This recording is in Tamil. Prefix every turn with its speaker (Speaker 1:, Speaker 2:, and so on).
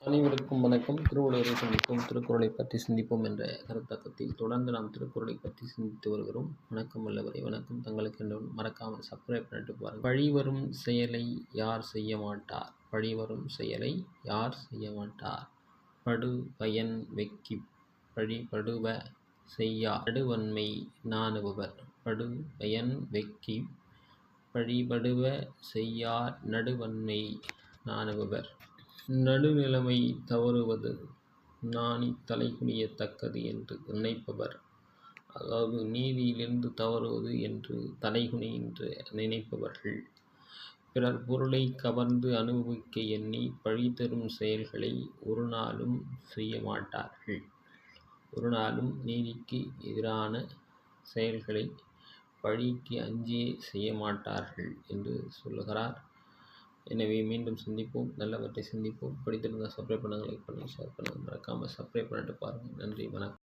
Speaker 1: அனைவருக்கும் வணக்கம். திருவள்ளுவரை சந்திப்போம், திருக்குறளை பற்றி சிந்திப்போம் என்ற கருத்தாக்கத்தில் தொடர்ந்து நாம் திருக்குறளை பற்றி சிந்தித்து வருகிறோம். வணக்கம் வல்லவரை, வணக்கம். தங்களுக்கு என்று மறக்காமல் சப்ஸ்கிரைப் பண்ணிட்டு பாருங்கள். பழிவரும் செயலை யார் செய்ய மாட்டார்? பழிவரும் செயலை யார் செய்ய மாட்டார்? படு பயன் வெக்கி பழிபடுவ செய்யார் நடுவன்மை நாணுபவர். படு பயன் வெக்கி பழிபடுவ செய்யார் நடுவன்மை நாணுபவர். நடுநிலைமை தவறுவது நாணித் தலைகுனியத்தக்கது என்று நினைப்பவர். அதாவது நீதியிலிருந்து தவறுவது என்று தலைகுனி என்று நினைப்பவர்கள். பிறர் பொருளை கவர்ந்து அனுபவிக்க எண்ணி பழி தரும் செயல்களை ஒரு நாளும் செய்ய மாட்டார்கள். ஒரு நாளும் நீதிக்கு எதிரான செயல்களை பழிக்கு அஞ்சியே செய்ய மாட்டார்கள் என்று சொல்லுகிறார். எனவே மீண்டும் சந்திப்போம், நல்லவற்றை சிந்திப்போம். பிடித்திருந்தால் சப்ஸ்கிரைப் பண்ணுங்கள், லைக் பண்ணுங்கள், ஷேர் பண்ணுங்கள். மறக்காமல் சப்ஸ்கிரைப் பண்ணிட்டு பாருங்கள். நன்றி, வணக்கம்.